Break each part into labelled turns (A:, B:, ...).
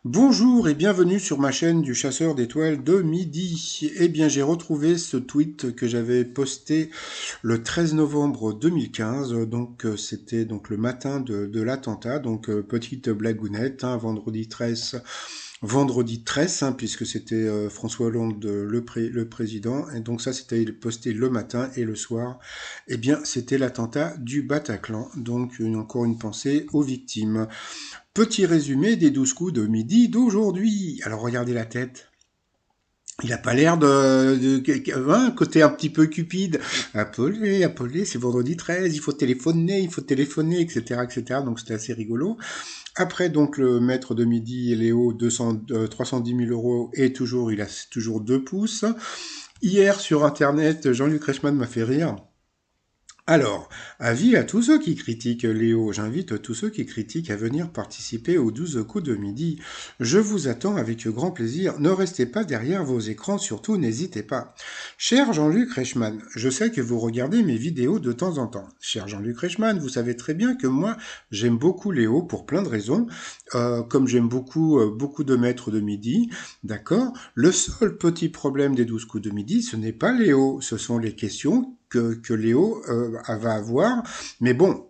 A: Bonjour et bienvenue sur ma chaîne du chasseur d'étoiles de midi. Eh bien, j'ai retrouvé ce tweet que j'avais posté le 13 novembre 2015. C'était donc le matin de l'attentat. Petite blagounette, hein, vendredi 13, hein, puisque c'était François Hollande le président. Et donc ça, c'était posté le matin et le soir. Eh bien, c'était l'attentat du Bataclan. Encore une pensée aux victimes. Petit résumé des 12 coups de midi d'aujourd'hui. Alors regardez la tête. Il a pas l'air hein, côté un petit peu cupide. Appelez, c'est vendredi 13, il faut téléphoner, etc., etc. Donc c'était assez rigolo. Après, donc, le maître de midi, Léo, 310 000 euros, et toujours, il a toujours 2 pouces. Hier, sur Internet, Jean-Luc Reichmann m'a fait rire. Alors, avis à tous ceux qui critiquent Léo, j'invite tous ceux qui critiquent à venir participer aux 12 coups de midi. Je vous attends avec grand plaisir. Ne restez pas derrière vos écrans, surtout n'hésitez pas. Cher Jean-Luc Reichmann, je sais que vous regardez mes vidéos de temps en temps. Cher Jean-Luc Reichmann, vous savez très bien que moi, j'aime beaucoup Léo pour plein de raisons, comme j'aime beaucoup de maîtres de midi, d'accord. Le seul petit problème des 12 coups de midi, ce n'est pas Léo, ce sont les questions que Léo va avoir. Mais bon,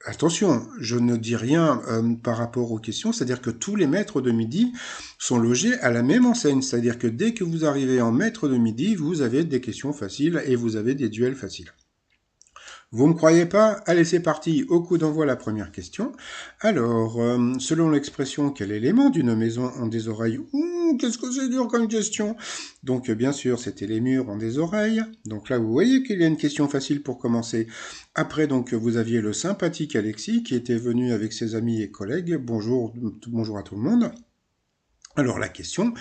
A: attention, je ne dis rien par rapport aux questions, c'est-à-dire que tous les maîtres de midi sont logés à la même enseigne, c'est-à-dire que dès que vous arrivez en maître de midi, vous avez des questions faciles et vous avez des duels faciles. Vous me croyez pas? Allez, c'est parti. Au coup d'envoi, la première question. Alors, selon l'expression, quel élément d'une maison ont des oreilles? Qu'est-ce que c'est dur comme question. Bien sûr, c'était les murs ont des oreilles. Donc là, vous voyez qu'il y a une question facile pour commencer. Après, vous aviez le sympathique Alexis qui était venu avec ses amis et collègues. Bonjour à tout le monde. Alors la question,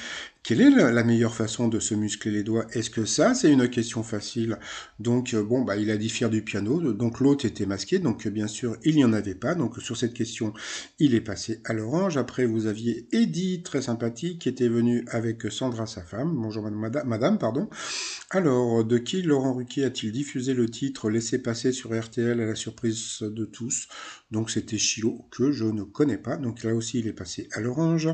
A: quelle est la meilleure façon de se muscler les doigts? Est-ce que ça, c'est une question facile? Il a dit faire du piano, donc l'autre était masqué, bien sûr, il n'y en avait pas. Donc sur cette question, il est passé à l'orange. Après, vous aviez Eddie, très sympathique, qui était venu avec Sandra, sa femme. Bonjour madame, pardon. Alors, de qui Laurent Ruquier a-t-il diffusé le titre Laissez passer sur RTL à la surprise de tous? Donc c'était Chilo, que je ne connais pas. Donc là aussi, il est passé à l'orange.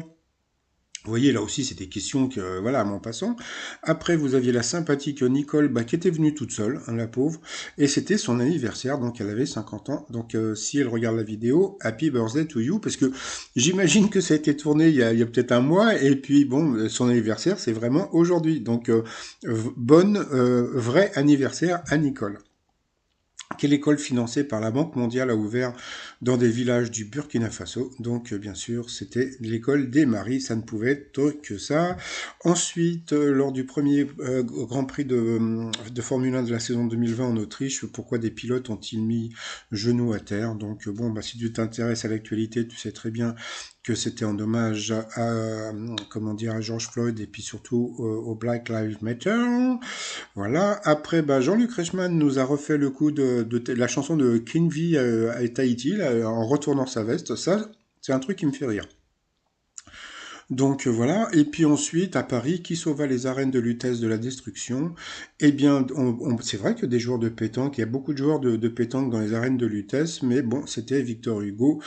A: Vous voyez, là aussi, c'est des questions que, voilà, à mon passant. Après, vous aviez la sympathique Nicole, qui était venue toute seule, hein, la pauvre, et c'était son anniversaire, donc elle avait 50 ans. Si elle regarde la vidéo, happy birthday to you, parce que j'imagine que ça a été tourné il y a peut-être un mois, et puis, bon, son anniversaire, c'est vraiment aujourd'hui. Vrai anniversaire à Nicole. Quelle école financée par la Banque mondiale a ouvert dans des villages du Burkina Faso? Bien sûr, c'était l'école des Maris, ça ne pouvait être que ça. Ensuite, lors du premier Grand Prix de Formule 1 de la saison 2020 en Autriche, pourquoi des pilotes ont-ils mis genoux à terre? Si tu t'intéresses à l'actualité, tu sais très bien que c'était en hommage à George Floyd et puis surtout au Black Lives Matter. Voilà. Après, Jean-Luc Reichmann nous a refait le coup de la chanson de King V à Tahiti, là, en retournant sa veste. Ça, c'est un truc qui me fait rire. Voilà. Et puis ensuite, à Paris, qui sauva les arènes de Lutèce de la destruction? Eh bien, c'est vrai que des joueurs de pétanque, il y a beaucoup de joueurs de pétanque dans les arènes de Lutèce, mais bon, c'était Victor Hugo.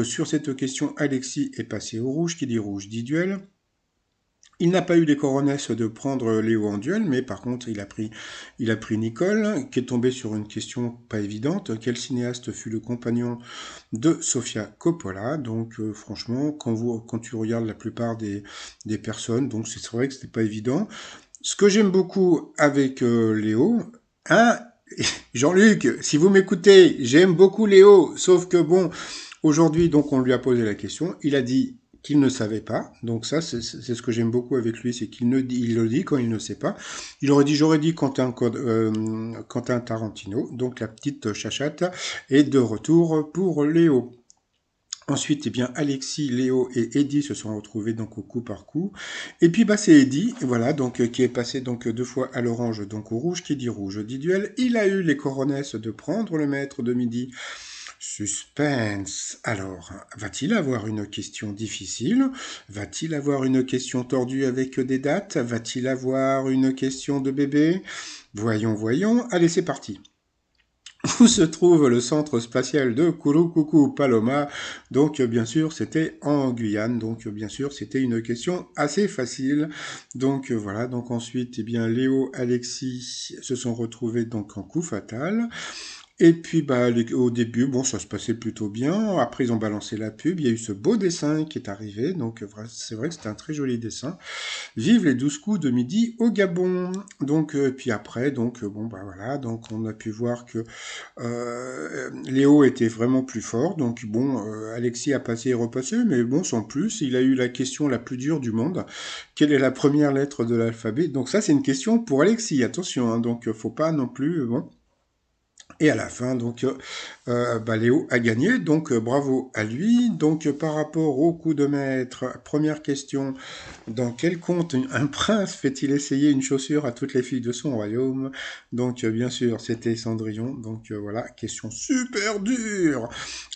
A: Sur cette question, Alexis est passé au rouge. Qui dit rouge dit duel. Il n'a pas eu les coronesses de prendre Léo en duel, mais par contre, il a pris Nicole, qui est tombée sur une question pas évidente. Quel cinéaste fut le compagnon de Sofia Coppola? Franchement, quand tu regardes la plupart des personnes, c'est vrai que c'était pas évident. Ce que j'aime beaucoup avec Léo, hein, Jean-Luc, si vous m'écoutez, j'aime beaucoup Léo, sauf que bon, aujourd'hui, on lui a posé la question, il a dit qu'il ne savait pas. Donc ça, c'est ce que j'aime beaucoup avec lui, c'est il le dit quand il ne sait pas. J'aurais dit Quentin Tarantino. Donc la petite chachate est de retour pour Léo. Ensuite, Alexis, Léo et Eddie se sont retrouvés au coup par coup. Et puis c'est Eddie, voilà, qui est passé 2 fois à l'orange, au rouge. Qui dit rouge dit duel. Il a eu les coronesses de prendre le maître de midi. Suspense. Alors, va-t-il avoir une question difficile? Va-t-il avoir une question tordue avec des dates? Va-t-il avoir une question de bébé? Voyons. Allez, c'est parti. où se trouve le centre spatial de Kouroukoukou Paloma. Donc bien sûr c'était en Guyane, donc bien sûr c'était une question assez facile. Donc voilà, donc ensuite eh bien Léo, Alexis se sont retrouvés donc en coup fatal. Et puis bah, au début, bon, ça se passait plutôt bien. Après, ils ont balancé la pub. Il y a eu ce beau dessin qui est arrivé. Donc, c'est vrai que c'était un très joli dessin. Vive les 12 coups de midi au Gabon. Donc, puis après, donc, bon, bah voilà. Donc, on a pu voir que Léo était vraiment plus fort. Donc, bon, Alexis a passé et repassé. Mais bon, sans plus, il a eu la question la plus dure du monde. Quelle est la première lettre de l'alphabet? Donc, ça, c'est une question pour Alexis. Attention, hein, donc, faut pas non plus, bon. Et à la fin, donc, bah, Léo a gagné, donc bravo à lui. Donc, par rapport au coup de maître, première question, dans quel conte un prince fait-il essayer une chaussure à toutes les filles de son royaume? Donc, bien sûr, c'était Cendrillon. Donc, voilà, question super dure.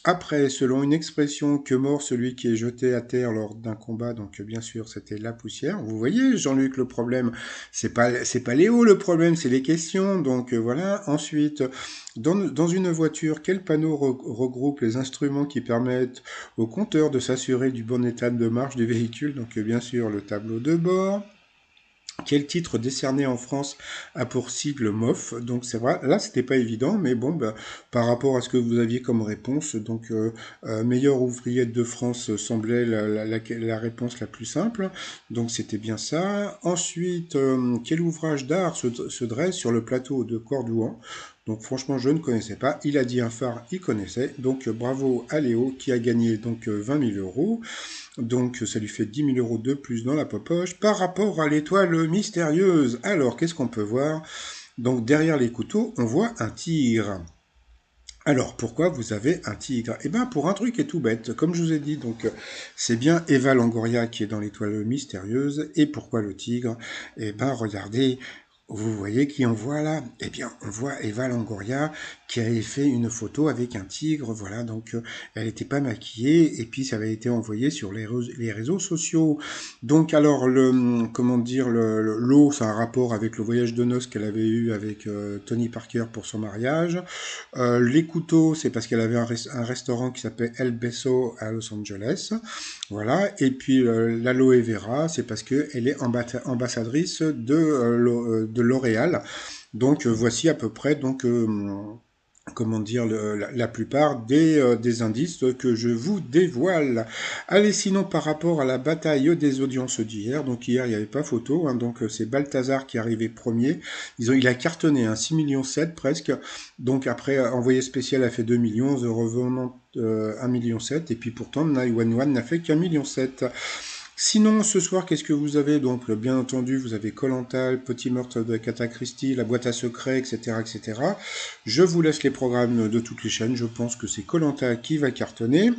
A: Après, selon une expression, que mord celui qui est jeté à terre lors d'un combat, donc bien sûr, c'était la poussière. Vous voyez, Jean-Luc, le problème, c'est pas Léo le problème, c'est les questions. Donc voilà. Ensuite, dans une voiture, quel panneau regroupe les instruments qui permettent au conducteur de s'assurer du bon état de marche du véhicule? Donc bien sûr, le tableau de bord. Quel titre décerné en France a pour sigle MOF? Donc c'est vrai, là c'était pas évident, mais bon, bah, par rapport à ce que vous aviez comme réponse, donc meilleur ouvrier de France semblait la réponse la plus simple, donc c'était bien ça. Ensuite, quel ouvrage d'art se dresse sur le plateau de Cordouan? Donc franchement, je ne connaissais pas. Il a dit un phare, il connaissait. Donc bravo à Léo qui a gagné donc 20 000 euros. Donc ça lui fait 10 000 euros de plus dans la poche par rapport à l'étoile mystérieuse. Alors qu'est-ce qu'on peut voir? Donc derrière les couteaux, on voit un tigre. Alors pourquoi vous avez un tigre? Eh bien pour un truc qui est tout bête, comme je vous ai dit, donc c'est bien Eva Longoria qui est dans l'étoile mystérieuse. Et pourquoi le tigre? Eh bien regardez, vous voyez qui on voit là? Eh bien, on voit Eva Longoria qui avait fait une photo avec un tigre, voilà, donc elle n'était pas maquillée, et puis ça avait été envoyé sur les réseaux sociaux. Donc alors, comment dire, l'eau, c'est un rapport avec le voyage de noces qu'elle avait eu avec Tony Parker pour son mariage. Les couteaux, c'est parce qu'elle avait un restaurant qui s'appelait El Beso à Los Angeles. Voilà. Et puis l'aloe vera, c'est parce qu'elle est ambassadrice de L'Oréal. Donc voici à peu près donc comment dire la plupart des indices que je vous dévoile. Allez, sinon par rapport à la bataille des audiences d'hier, donc hier il n'y avait pas photo, hein, donc c'est Balthazar qui est arrivé premier. Il a cartonné, hein, 6 millions 7 presque. Donc après envoyé spécial a fait 2 millions, The Revenant 1 million 7, et puis pourtant 911 n'a fait qu'1 million 7. Sinon, ce soir, qu'est-ce que vous avez? Donc, bien entendu, vous avez koh le Petit meurtre de Agatha Christie, La boîte à secrets, etc., etc. Je vous laisse les programmes de toutes les chaînes. Je pense que c'est koh qui va cartonner.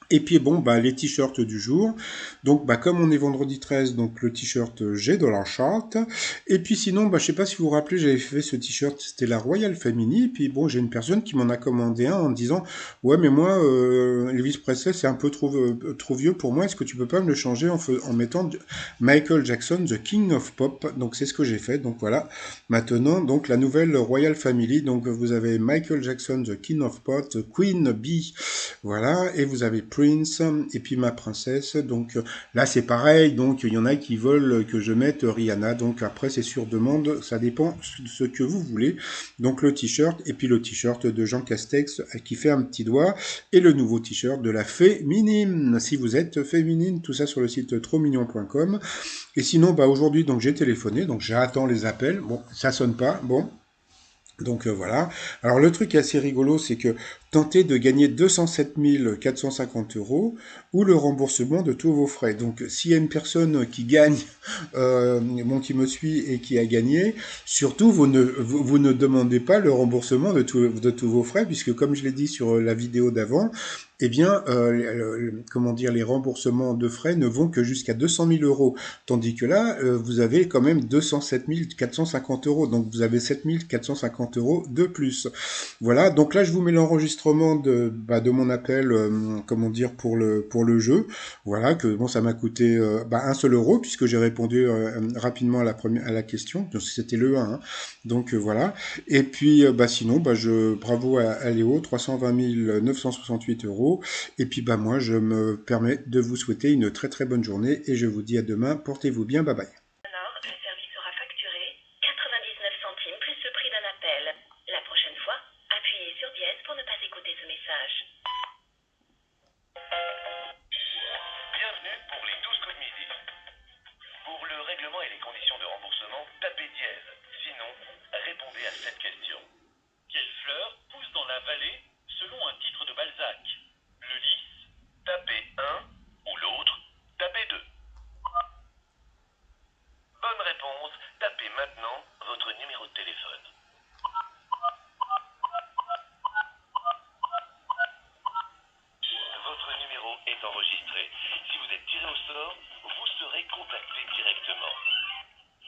A: Et puis bon, bah, les t-shirts du jour. Donc bah, comme on est vendredi 13, donc le t-shirt j'ai de la charte. Et puis sinon, bah, je sais pas si vous vous rappelez, j'avais fait ce t-shirt, c'était la Royal Family. Et puis bon, j'ai une personne qui m'en a commandé un en disant ouais mais moi Elvis Presley c'est un peu trop vieux pour moi, est-ce que tu peux pas me le changer en mettant Michael Jackson, The King of Pop? Donc c'est ce que j'ai fait. Donc voilà, maintenant donc la nouvelle Royal Family. Donc vous avez Michael Jackson, The King of Pop, Queen Bee, voilà, et vous avez Prince, et puis ma princesse. Donc là, c'est pareil. Donc il y en a qui veulent que je mette Rihanna. Donc après, c'est sur demande. Ça dépend de ce que vous voulez. Donc le t-shirt, et puis le t-shirt de Jean Castex qui fait un petit doigt, et le nouveau t-shirt de la féminine. Si vous êtes féminine, tout ça sur le site trommignon.com. Et sinon, bah aujourd'hui, donc j'ai téléphoné. Donc j'attends les appels. Bon, ça sonne pas. Bon. Donc voilà. Alors le truc assez rigolo, c'est que tentez de gagner 207 450 euros ou le remboursement de tous vos frais. Donc s'il y a une personne qui gagne, bon, qui me suit et qui a gagné, surtout vous ne demandez pas le remboursement de tous vos frais, puisque comme je l'ai dit sur la vidéo d'avant, eh bien, comment dire, les remboursements de frais ne vont que jusqu'à 200 000 euros. Tandis que là, vous avez quand même 207 450 euros. Donc vous avez 7 450 euros de plus. Voilà, donc là, je vous mets l'enregistrement l'enregistrement de mon appel, comment dire, pour le jeu. Voilà, que bon, ça m'a coûté 1 seul euro puisque j'ai répondu rapidement à la question. Donc, c'était le 1, hein. Donc voilà. Et puis sinon, bravo à Léo, 320 968 euros. Et puis moi, je me permets de vous souhaiter une très très bonne journée et je vous dis à demain. Portez-vous bien, bye bye.
B: Le service sera facturé 99 centimes plus le prix d'un appel. La prochaine fois, appuyez sur dièse pour ne pas écouter ce message.
C: Bienvenue pour les 12 coups de midi. Pour le règlement et les conditions de remboursement, tapez dièse. Sinon, répondez à cette question. Quelle fleur pousse dans la vallée selon un titre de Balzac?